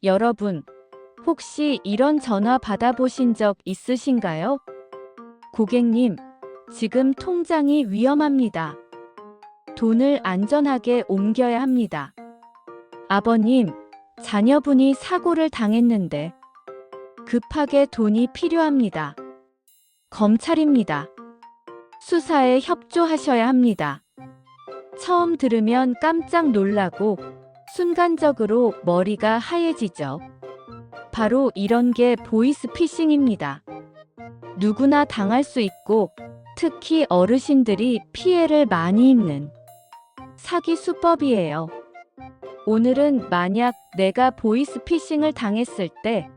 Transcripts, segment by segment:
여러분, 혹시 이런 전화 받아보신 적 있으신가요? 고객님, 지금 통장이 위험합니다. 돈을 안전하게 옮겨야 합니다. 아버님, 자녀분이 사고를 당했는데 급하게 돈이 필요합니다. 검찰입니다. 수사에 협조하셔야 합니다. 처음 들으면 깜짝 놀라고 순간적으로 머리가 하얘지죠. 바로 이런 게 보이스피싱입니다. 누구나 당할 수 있고 특히 어르신들이 피해를 많이 입는 사기 수법이에요. 오늘은 만약 내가 보이스피싱을 당했을 때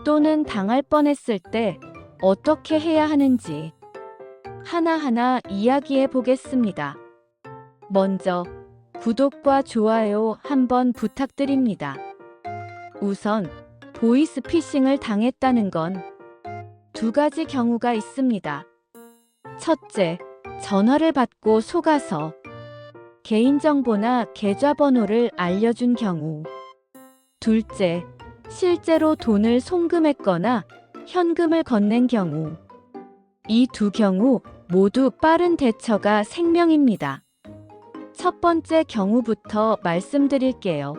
또는 당할 뻔했을 때 어떻게 해야 하는지 하나하나 이야기해 보겠습니다. 먼저 구독과 좋아요 한번 부탁드립니다. 우선 보이스피싱을 당했다는 건 두 가지 경우가 있습니다. 첫째, 전화를 받고 속아서 개인정보나 계좌번호를 알려준 경우. 둘째, 실제로 돈을 송금했거나 현금을 건넨 경우. 이 두 경우 모두 빠른 대처가 생명입니다. 첫 번째 경우부터 말씀드릴게요.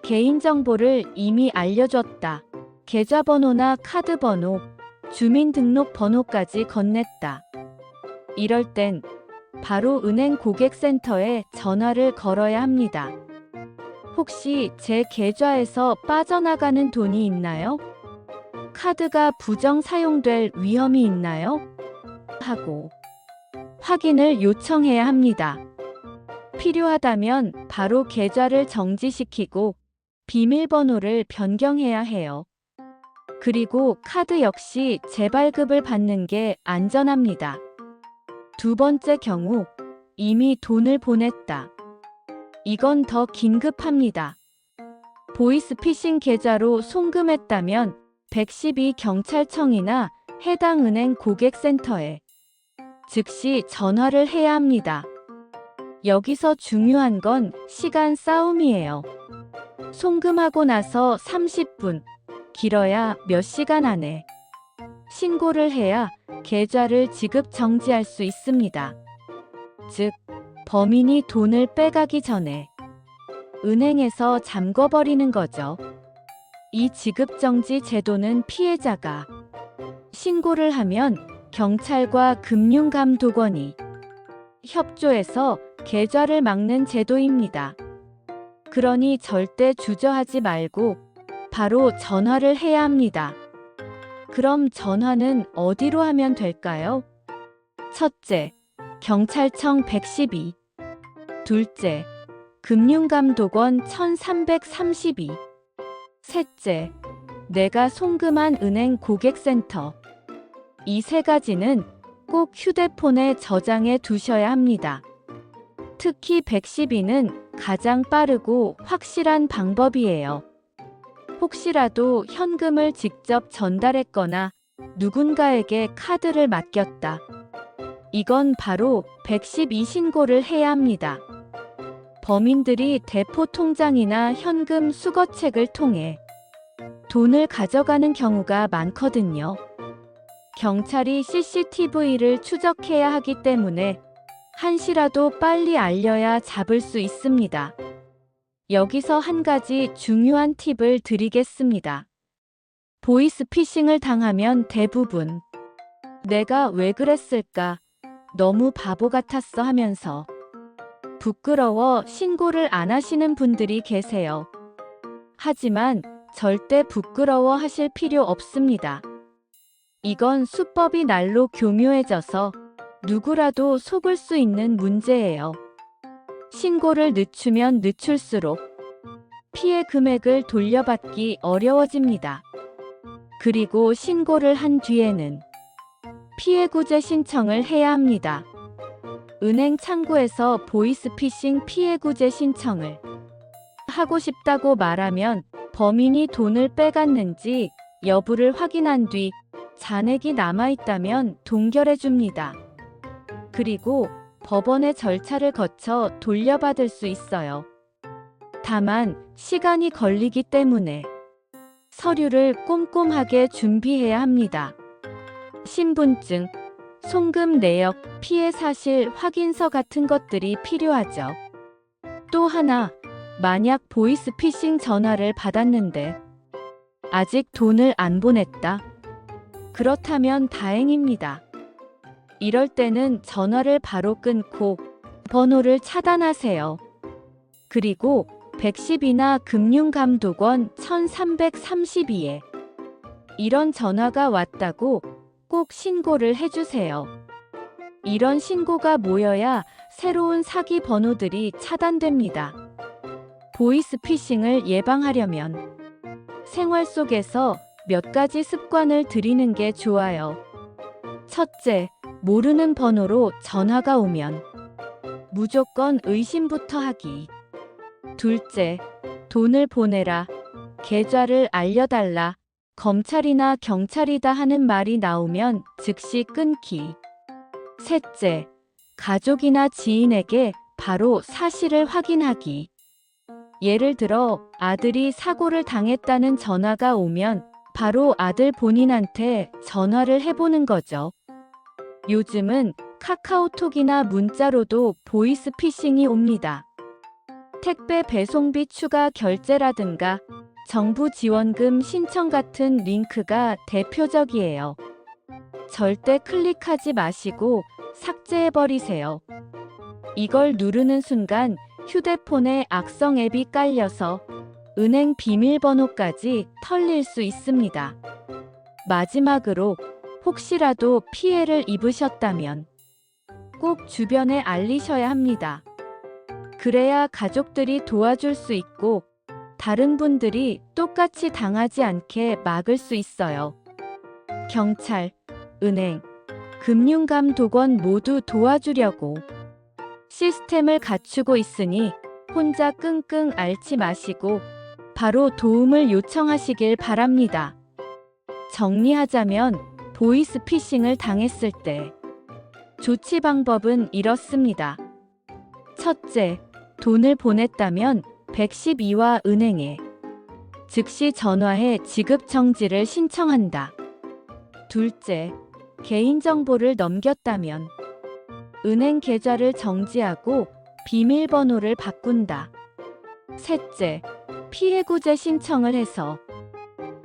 개인정보를 이미 알려줬다. 계좌번호나 카드번호, 주민등록번호까지 건넸다. 이럴 땐 바로 은행 고객센터에 전화를 걸어야 합니다. 혹시 제 계좌에서 빠져나가는 돈이 있나요? 카드가 부정 사용될 위험이 있나요? 하고 확인을 요청해야 합니다. 필요하다면 바로 계좌를 정지시키고 비밀번호를 변경해야 해요. 그리고 카드 역시 재발급을 받는 게 안전합니다. 두 번째 경우, 이미 돈을 보냈다. 이건 더 긴급합니다. 보이스피싱 계좌로 송금했다면 112 경찰청이나 해당 은행 고객센터에 즉시 전화를 해야 합니다. 여기서 중요한 건 시간 싸움이에요. 송금하고 나서 30분, 길어야 몇 시간 안에 신고를 해야 계좌를 지급 정지할 수 있습니다. 즉, 범인이 돈을 빼가기 전에 은행에서 잠궈버리는 거죠. 이 지급정지 제도는 피해자가 신고를 하면 경찰과 금융감독원이 협조해서 계좌를 막는 제도입니다. 그러니 절대 주저하지 말고 바로 전화를 해야 합니다. 그럼 전화는 어디로 하면 될까요? 첫째, 경찰청 112. 둘째, 금융감독원 1332. 셋째, 내가 송금한 은행 고객센터. 이 세 가지는 꼭 휴대폰에 저장해 두셔야 합니다. 특히 112는 가장 빠르고 확실한 방법이에요. 혹시라도 현금을 직접 전달했거나 누군가에게 카드를 맡겼다. 이건 바로 112 신고를 해야 합니다. 범인들이 대포 통장이나 현금 수거책을 통해 돈을 가져가는 경우가 많거든요. 경찰이 CCTV를 추적해야 하기 때문에 한시라도 빨리 알려야 잡을 수 있습니다. 여기서 한 가지 중요한 팁을 드리겠습니다. 보이스피싱을 당하면 대부분 내가 왜 그랬을까? 너무 바보 같았어 하면서 부끄러워 신고를 안 하시는 분들이 계세요. 하지만 절대 부끄러워 하실 필요 없습니다. 이건 수법이 날로 교묘해져서 누구라도 속을 수 있는 문제예요. 신고를 늦추면 늦출수록 피해 금액을 돌려받기 어려워집니다. 그리고 신고를 한 뒤에는 피해구제 신청을 해야 합니다. 은행 창구에서 보이스피싱 피해구제 신청을 하고 싶다고 말하면 범인이 돈을 빼갔는지 여부를 확인한 뒤 잔액이 남아있다면 동결해 줍니다. 그리고 법원의 절차를 거쳐 돌려받을 수 있어요. 다만 시간이 걸리기 때문에 서류를 꼼꼼하게 준비해야 합니다. 신분증, 송금 내역, 피해 사실 확인서 같은 것들이 필요하죠. 또 하나, 만약 보이스피싱 전화를 받았는데 아직 돈을 안 보냈다. 그렇다면 다행입니다. 이럴 때는 전화를 바로 끊고 번호를 차단하세요. 그리고 110이나 금융감독원 1332에 이런 전화가 왔다고 꼭 신고를 해주세요. 이런 신고가 모여야 새로운 사기 번호들이 차단됩니다. 보이스피싱을 예방하려면 생활 속에서 몇 가지 습관을 들이는 게 좋아요. 첫째, 모르는 번호로 전화가 오면 무조건 의심부터 하기. 둘째, 돈을 보내라, 계좌를 알려달라, 검찰이나 경찰이다 하는 말이 나오면 즉시 끊기. 셋째, 가족이나 지인에게 바로 사실을 확인하기. 예를 들어 아들이 사고를 당했다는 전화가 오면 바로 아들 본인한테 전화를 해보는 거죠. 요즘은 카카오톡이나 문자로도 보이스피싱이 옵니다. 택배 배송비 추가 결제라든가 정부 지원금 신청 같은 링크가 대표적이에요. 절대 클릭하지 마시고 삭제해버리세요. 이걸 누르는 순간 휴대폰에 악성 앱이 깔려서 은행 비밀번호까지 털릴 수 있습니다. 마지막으로 혹시라도 피해를 입으셨다면 꼭 주변에 알리셔야 합니다. 그래야 가족들이 도와줄 수 있고 다른 분들이 똑같이 당하지 않게 막을 수 있어요. 경찰, 은행, 금융감독원 모두 도와주려고 시스템을 갖추고 있으니 혼자 끙끙 앓지 마시고 바로 도움을 요청하시길 바랍니다. 정리하자면 보이스피싱을 당했을 때 조치 방법은 이렇습니다. 첫째, 돈을 보냈다면 112와 은행에 즉시 전화해 지급 정지를 신청한다. 둘째, 개인정보를 넘겼다면 은행 계좌를 정지하고 비밀번호를 바꾼다. 셋째, 피해구제 신청을 해서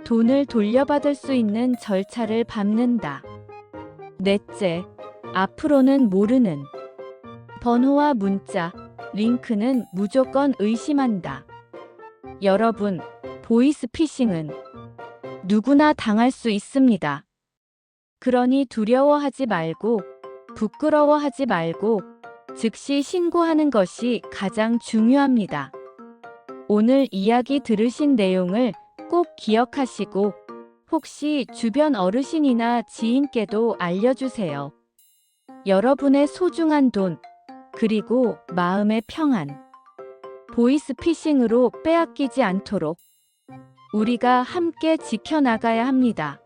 돈을 돌려받을 수 있는 절차를 밟는다. 넷째, 앞으로는 모르는 번호와 문자, 링크는 무조건 의심한다. 여러분, 보이스피싱은 누구나 당할 수 있습니다. 그러니 두려워하지 말고 부끄러워하지 말고 즉시 신고하는 것이 가장 중요합니다. 오늘 이야기 들으신 내용을 꼭 기억하시고 혹시 주변 어르신이나 지인께도 알려주세요. 여러분의 소중한 돈, 그리고 마음의 평안, 보이스피싱으로 빼앗기지 않도록 우리가 함께 지켜나가야 합니다.